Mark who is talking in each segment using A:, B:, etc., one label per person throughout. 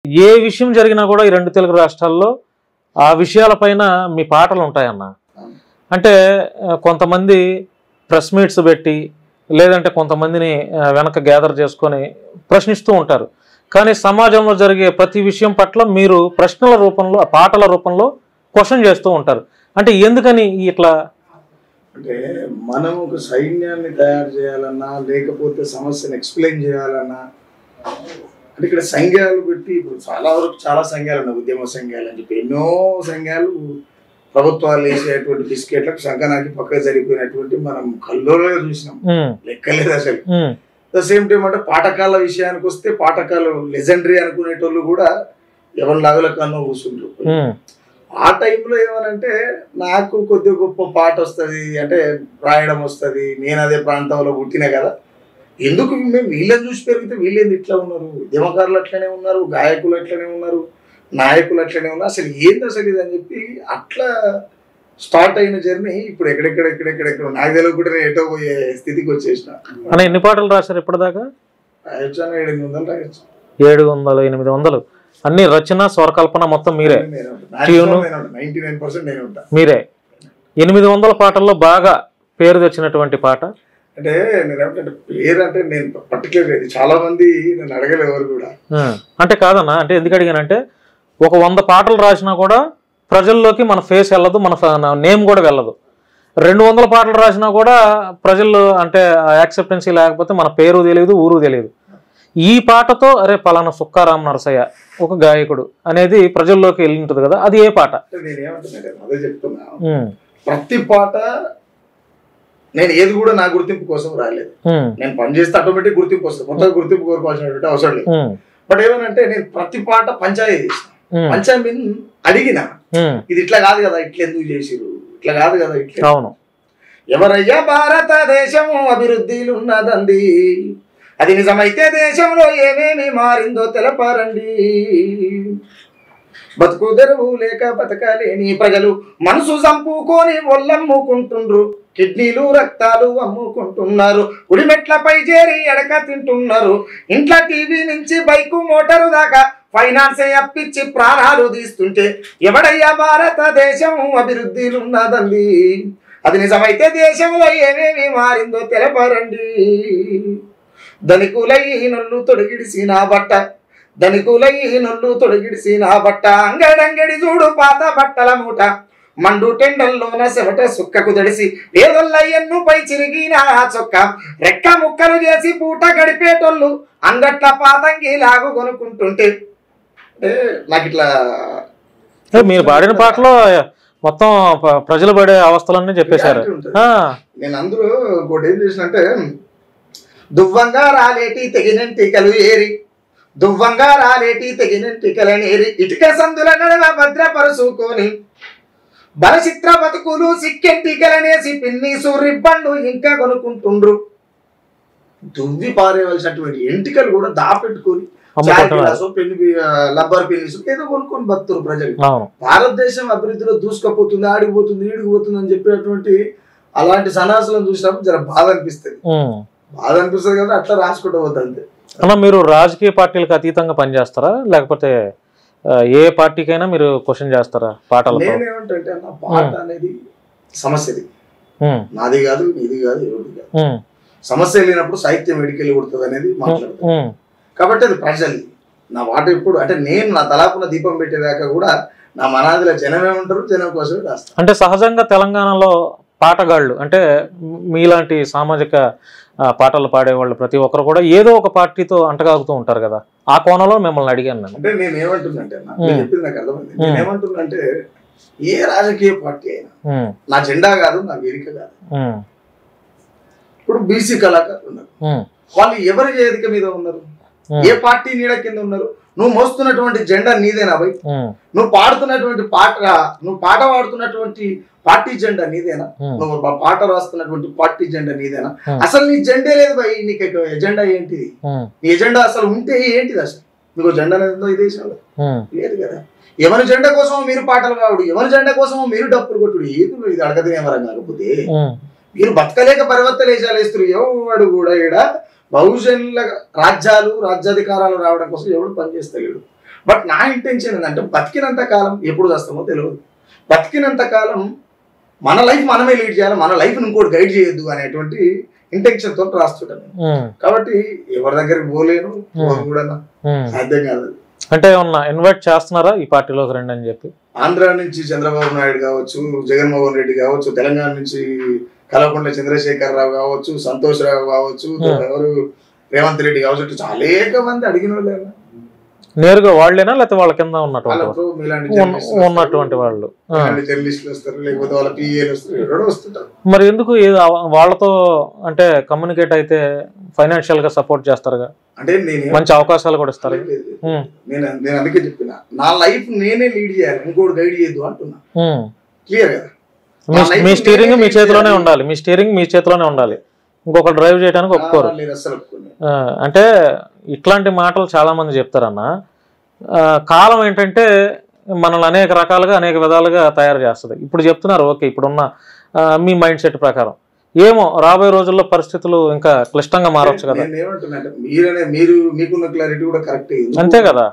A: ఏ విషయం జరిగినా కూడా ఈ రెండు తెలుగు రాష్ట్రాల్లో ఆ విషయాలపైన మీ పాటలు ఉంటాయన్న. అంటే కొంతమంది ప్రెస్ మీట్స్ పెట్టి లేదంటే కొంతమందిని వెనక గ్యాదర్ చేసుకొని ప్రశ్నిస్తూ ఉంటారు. కానీ సమాజంలో జరిగే ప్రతి విషయం పట్ల మీరు ప్రశ్నల రూపంలో పాటల రూపంలో క్వశ్చన్ చేస్తూ ఉంటారు. అంటే ఎందుకని ఇట్లా?
B: అంటే మనం ఒక సైన్యాన్ని తయారు చేయాలన్నా లేకపోతే సమస్యను ఎక్స్ప్లెయిన్ చేయాలన్నా అంటే ఇక్కడ సంఘాలు పెట్టి ఇప్పుడు చాలా వరకు చాలా సంఘాలు ఉన్నాయి. ఉద్యమ సంఘాలు అని చెప్పి ఎన్నో సంఘాలు ప్రభుత్వాలు వేసేటువంటి బిస్కెట్లకు సంఘానికి పక్కన జరిగిపోయినటువంటి మనం కల్లోనే చూసినాం, లెక్కలేదు అసలు. ద సేమ్ టైం అంటే పాఠకాల విషయానికి వస్తే పాఠకాలు లెజెండరీ అనుకునేటోళ్ళు కూడా ఎవరి లాగుల కన్నా కూర్చుంటారు. ఆ టైంలో ఏమనంటే నాకు కొద్దిగా గొప్ప పాట వస్తుంది అంటే రాయడం వస్తుంది, నేను అదే ప్రాంతంలో పుట్టినా కదా, ఎందుకు మేము వీళ్ళని చూసి పెరిగితే వీళ్ళేంది ఇట్లా ఉన్నారు, ఉద్యమకారులు అట్లనే ఉన్నారు, గాయకులు అట్లనే ఉన్నారు, నాయకులు అట్లనే ఉన్నారు, అసలు ఏంది అసలు ఇది అని చెప్పి అట్లా స్టార్ట్ అయిన జర్నీ ఇప్పుడు ఎక్కడెక్కడ నాకు తెలియదు కూడా నేను ఎటో పోయే స్థితికి వచ్చేసిన.
A: ఎన్ని పాటలు రాశారు ఇప్పటిదాకా?
B: రాయొచ్చు 700 రాయొచ్చు.
A: 700 800 అన్ని రచన స్వరకల్పన మొత్తం మీరే?
B: 99% నేను ఉంటా.
A: మీరే. 800 పాటల్లో బాగా పేరు తెచ్చినటువంటి పాట
B: అంటే నేనేమంటే పేరు అంటే నేను పర్టికులర్ లేదు, చాలా మంది నేను అడగలేదు ఎవరు కూడా.
A: అంటే కాదన్నా, అంటే ఎందుకు అడిగానంటే ఒక 100 పాటలు రాసినా కూడా ప్రజల్లోకి మన ఫేస్ వెళ్ళదు, మన నేమ్ కూడా వెళ్ళదు. 200 పాటలు రాసినా కూడా ప్రజలు అంటే యాక్సెప్టెన్సీ లేకపోతే మన పేరు తెలియదు, ఊరు తెలియదు. ఈ పాటతో అరే పలానా సుక్కారాం నరసయ్య ఒక గాయకుడు అనేది ప్రజల్లోకి వెళ్ళి ఉంటుంది కదా, అది ఏ పాట?
B: నేనేమంటున్నా అదే చెప్తున్నా, ప్రతి పాట నేను ఏది కూడా నా గుర్తింపు కోసం రాలేదు. నేను పని చేస్తే ఆటోమేటిక్ గుర్తింపు వస్తుంది, కొత్తగా గుర్తింపు కోరుకోవాల్సినటువంటి అవసరం లేదు. బట్ ఏమనంటే నేను ప్రతి పాట పంచాయతీ చేసిన, పంచాయతీ అడిగిన ఇది ఇట్లా కాదు కదా, ఇట్లా ఎందుకు చేసిరు, ఇట్లా కాదు కదా, ఇట్లా.
A: అవును.
B: ఎవరయ్యా భారతదేశము అభివృద్ధిలు ఉన్నదండి, అది నిజమైతే దేశంలో ఏమేమి మారిందో తెలపారండి. బతుకు తెరువు లేక బతకలేని ప్రజలు మనసు చంపుకొని ఒళ్ళమ్ముకుంటుండ్రు, కిడ్నీలు రక్తాలు అమ్ముకుంటున్నారు, ఉడిమెట్లపై చేరి ఎడక తింటున్నారు, ఇంట్లో టీవీ నుంచి బైకు మోటారు దాకా ఫైనాన్సే అప్పిచ్చి ప్రాణాలు తీస్తుంటే ఎవడయ్యా భారతదేశం అభివృద్ధిలు ఉన్నదండి, అది నిజమైతే దేశంలో ఏమేమి మారిందో తెలపరండి. ధనికులై నొల్లు తొడిగిడిసిన బట్ట, ధనికులై నొల్లు తొడిగిడిసిన బట్ట, అంగడంగడి చూడు పాత బట్టల మూట, మండు టెండల్లోన చెమట సుక్కకు తడిసి పేదొల్లయ్యన్ను పై చిరిగిన చొక్క, రెక్క ముక్కలు చేసి పూట గడిపేటోళ్ళు అంగట్ల పాతంగి లాగు కొనుక్కుంటుంటే నాకు ఇట్లా.
A: మీరు పాడిన పాటలో మొత్తం ప్రజలు పడే అవస్థలన్నీ చెప్పేశారు.
B: నేను అందులో ఇంకోటి ఏం చేసినంటే, దువ్వంగా రాలేటి తెగినంటికలు ఏరి, దువ్వంగా రాలేటి తెగినంటికలనేరి, ఇటుక సందుల నడవ భద్రపరుచుకొని బలచిత్ర బతుకులు సిక్కెంటికలనేసి పిన్నీసు రిబ్బండు ఇంకా కొనుక్కుంటుండ్రు. దువ్వి పారేవలసినటువంటి ఎంటికలు కూడా దాపెట్టుకొని లబ్బర్ పిన్నీసు ఏదో కొనుక్కొని బతురు ప్రజలు. భారతదేశం అభివృద్ధిలో దూసుకపోతుంది, ఆడిపోతుంది, ఈడిపోతుంది అని చెప్పేటువంటి అలాంటి సన్నాసులను చూసినప్పుడు జర బాధ అనిపిస్తుంది కదా, అట్లా రాసుకుంటూ పోతుంది.
A: అన్న మీరు రాజకీయ పార్టీలకు అతీతంగా పనిచేస్తారా, లేకపోతే ఏ పార్టీకైనా మీరు క్వశ్చన్ చేస్తారా పాటలు?
B: నేనేమంటే అన్న, పాట అనేది సమస్యది, నాది కాదు, నీది కాదు, ఎవరిది కాదు. సమస్య లేనప్పుడు సాహిత్యం ఎడికెళ్ళి కొడుతుంది అనేది మాట్లాడుతుంది. కాబట్టి అది ప్రజలు నా పాట ఎప్పుడు అంటే నేను నా తలాపున దీపం పెట్టేదాకా కూడా నా మనాదిలో జనమే ఉంటారు, జనం కోసమే రాస్తాను.
A: అంటే సహజంగా తెలంగాణలో పాటగాళ్ళు అంటే మీలాంటి సామాజిక పాటలు పాడేవాళ్ళు ప్రతి ఒక్కరు కూడా ఏదో ఒక పార్టీతో అంటగాగుతూ ఉంటారు కదా, ఆ కోణంలో మిమ్మల్ని అడిగాను నేను.
B: అంటే నేను ఏమంటున్నంటే చెప్పింది నాకు అర్థమైంది. నేను ఏమంటున్నంటే ఏ రాజకీయ పార్టీ అయినా నా జెండా కాదు, నా వేదిక కాదు. ఇప్పుడు బీసీ కళాకారులు ఉన్నారు, వాళ్ళు ఎవరి వేదిక మీద ఉన్నారు, ఏ పార్టీ నీడ కింద ఉన్నారు? నువ్వు మోస్తున్నటువంటి జెండా నీదేనా భయ్? నువ్వు పాడుతున్నటువంటి పాట, నువ్వు పాట పాడుతున్నటువంటి పార్టీ జెండా నీదేనా? నువ్వు పాట రాస్తున్నటువంటి పార్టీ జెండా నీదేనా? అసలు నీ జెండే లేదు భయ్, నీకు ఎజెండా ఏంటిది? నీ ఎజెండా అసలు ఉంటే ఏంటిది? అసలు మీకు జెండా అనేది ఈ దేశంలో లేదు కదా. ఎవరి జెండా కోసమో మీరు పాటలు కావుడు, ఎవరి జెండా కోసమో మీరు డప్పులు కొట్టుడు, ఏది ఇది అడగదేమరం కాకపోతే మీరు బతకలేక పరివర్తలేశాలు వేస్తారు. ఎవడు కూడా ఈడ బహుజనుల రాజ్యాలు రాజ్యాధికారాలు రావడం కోసం ఎవడు పనిచేస్తలేడు. బట్ నా ఇంటెన్షన్ ఏంటంటే బతికినంత కాలం ఎప్పుడు చేస్తామో తెలియదు. బతికినంత కాలం మన లైఫ్ మనమే లీడ్ చేయాలి, మన లైఫ్ ఇంకోటి గైడ్ చేయొద్దు అనేటువంటి ఇంటెన్షన్ తోటి రాస్తుంటాను. కాబట్టి ఎవరి దగ్గరికి పోలేను కూడా సాధ్యం కాదు.
A: అంటే ఏమన్నా ఇన్వైట్ చేస్తున్నారా ఈ పార్టీలోకి రండి అని చెప్పి?
B: ఆంధ్ర నుంచి చంద్రబాబు నాయుడు కావచ్చు, జగన్మోహన్ రెడ్డి కావచ్చు, తెలంగాణ నుంచి కల్వకుంట్ల చంద్రశేఖరరావు కావచ్చు, సంతోష్ రావు కావచ్చు, ఎవరు రేవంత్ రెడ్డి కావచ్చు, చాలా మంది అడిగిన వాళ్ళే.
A: నేరుగా వాళ్ళేనా లేకపోతే వాళ్ళ కింద ఉన్నటువంటి వాళ్ళు?
B: జర్నలిస్టులు వస్తారు, లేకపోతే వాళ్ళ పిఏలు వస్తారు, ఎవరో వస్తుంటారు.
A: మరి ఎందుకు వాళ్ళతో అంటే కమ్యూనికేట్ అయితే ఫైనాన్షియల్ గా సపోర్ట్ చేస్తారుగా,
B: అంటే
A: మంచి అవకాశాలు కూడా ఇస్తారు.
B: నేను అందుకే చెప్పిన నా లైఫ్ నేనే లీడ్ చేయాలి, ఇంకోటి గైడ్ చేయొద్దు అంటున్నా. క్లియర్ కదా?
A: మీ స్టీరింగ్ మీ చేతిలోనే ఉండాలి, మీ స్టీరింగ్ మీ చేతిలోనే ఉండాలి, ఇంకొక డ్రైవ్ చేయడానికి ఒప్పుకోరు. అంటే ఇట్లాంటి మాటలు చాలా మంది చెప్తారన్న. కాలం ఏంటంటే మనల్ని అనేక రకాలుగా అనేక విధాలుగా తయారు చేస్తుంది. ఇప్పుడు చెప్తున్నారు ఓకే, ఇప్పుడున్న మీ మైండ్ సెట్ ప్రకారం ఏమో రాబోయే రోజుల్లో పరిస్థితులు ఇంకా క్లిష్టంగా మారవచ్చు కదా.
B: మీరు మీకున్న క్లారిటీ కూడా కరెక్ట్,
A: అంతే కదా?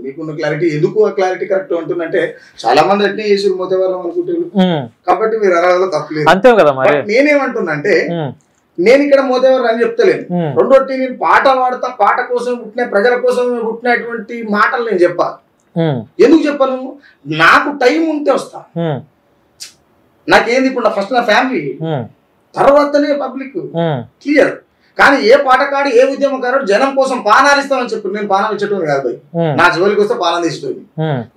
B: మీకున్న క్లారిటీ ఎందుకు ఆ క్లారిటీ కరెక్ట్ అంటుందంటే చాలా మంది అట్నే చేసి మోతేవాళ్ళం అనుకుంటారు కాబట్టి మీరు అలా తప్పలేదు, అంతే కదా. మరి నేనేమంటున్నా అంటే నేను ఇక్కడ మోదేవారు అని చెప్తలేను. రెండోటి నేను పాట పాడతా, పాట కోసం పుట్టిన ప్రజల కోసం పుట్టినటువంటి మాటలు నేను చెప్పాలి. ఎందుకు చెప్పాను? నాకు టైం ఉంటే వస్తా. నాకేంది ఇప్పుడు ఫస్ట్ నా ఫ్యామిలీ, తర్వాతనే పబ్లిక్. క్లియర్? కానీ ఏ పాటకాడు ఏ ఉద్యమకారుడు జనం కోసం పానాలు ఇస్తామని చెప్పి నేను పానం ఇచ్చేటోని కాదు భయ్. నా జోలికి వస్తే పానం తీసేటోని.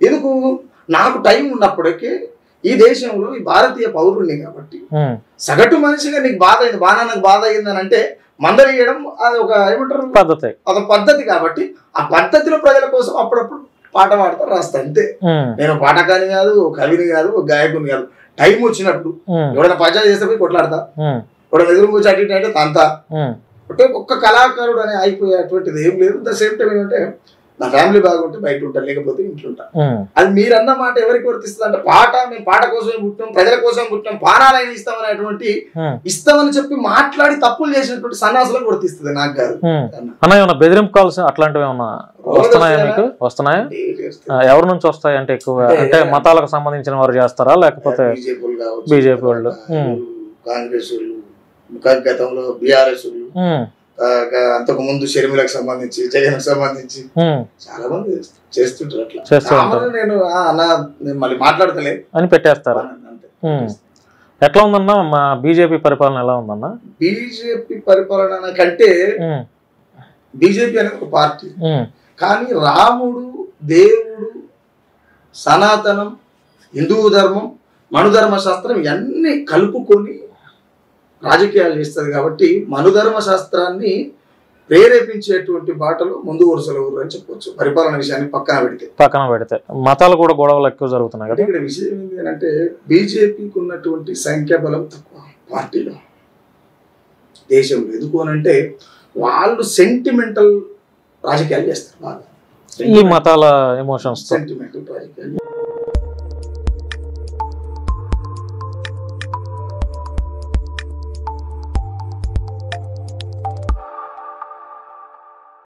B: ఎందుకు? నాకు టైం ఉన్నప్పటికీ ఈ దేశంలో ఈ భారతీయ పౌరుణ్ణి కాబట్టి సగటు మనిషిగా నీకు బాధ అయింది, బాగా నాకు బాధ అయిందని అంటే మందలియడం అది ఒక ఏమంటారు పద్ధతి, అదొక పద్ధతి. కాబట్టి ఆ పద్ధతిలో ప్రజల కోసం అప్పుడప్పుడు పాట పాడతా, రాస్తా, అంతే. నేను పాటకాని కాదు, కవిని కాదు, గాయకుని కాదు. టైం వచ్చినప్పుడు ఎవడైనా పంచాయతీ చేస్తే పోయి కొట్లాడతా, ఎవడైనా ఎదురు కూర్చో అటు అంటే తంతా. అంటే ఒక్క కళాకారుడు అని అయిపోయేటువంటిది ఏం లేదు. ద సేమ్ టైం ఏంటంటే నా ఫ్యామిలీ బాగుంటే బయట ఉంటాను, లేకపోతే ఇంట్లో ఉంటా. అది మీరన్న మాట ఎవరికి వర్తిస్తుంది అంటే పాట మేము పాట కోసమే పుట్టాం, ప్రజల కోసం పుట్టాం, పానాలైనా ఇస్తామనేటువంటి ఇస్తామని చెప్పి మాట్లాడి తప్పులు చేసినటువంటి సన్నాసులకు వర్తిస్తుంది, నాకు కాదు.
A: అన్న బెదిరింపు కాల్స్ అట్లాంటివి ఏమన్నా వస్తున్నాయా మీకు? వస్తున్నాయా? ఎవరి నుంచి వస్తాయి అంటే ఎక్కువ? అంటే మతాలకు సంబంధించిన వారు చేస్తారా లేకపోతే బీజేపీ వాళ్ళు,
B: కాంగ్రెస్ వాళ్ళు, గతంలో బీఆర్ఎస్ వాళ్ళు, అంతకు ముందు షర్మిలకు సంబంధించి, జగన్ సంబంధించి చాలా మంది చేస్తుంటారు. అట్లా నేను మళ్ళీ మాట్లాడతలే అని
A: పెట్టేస్తారు. ఎట్లా ఉందన్నా మా బీజేపీ పరిపాలన ఎలా ఉందన్నా?
B: బీజేపీ పరిపాలన కంటే బీజేపీ అనేది ఒక పార్టీ, కానీ రాముడు, దేవుడు, సనాతనం, హిందూ ధర్మం, మనుధర్మ శాస్త్రం ఇవన్నీ కలుపుకొని రాజకీయాలు చేస్తుంది. కాబట్టి మనుధర్మ శాస్త్రాన్ని ప్రేరేపించేటువంటి బాటలు ముందు వరుసలో అని చెప్పొచ్చు. పరిపాలన విషయాన్ని పక్కన పెడితే
A: మతాలు కూడా గొడవలు ఎక్కువ జరుగుతున్నాయి కదా.
B: ఇక్కడ విషయం ఏంటి అంటే బీజేపీకి ఉన్నటువంటి సంఖ్యాబలం తక్కువ పార్టీలో దేశంలో. ఎందుకు అనంటే వాళ్ళు సెంటిమెంటల్ రాజకీయాలు చేస్తారు బాగా,
A: ఈ మతాల ఎమోషన్స్
B: సెంటిమెంటల్ రాజకీయాలు.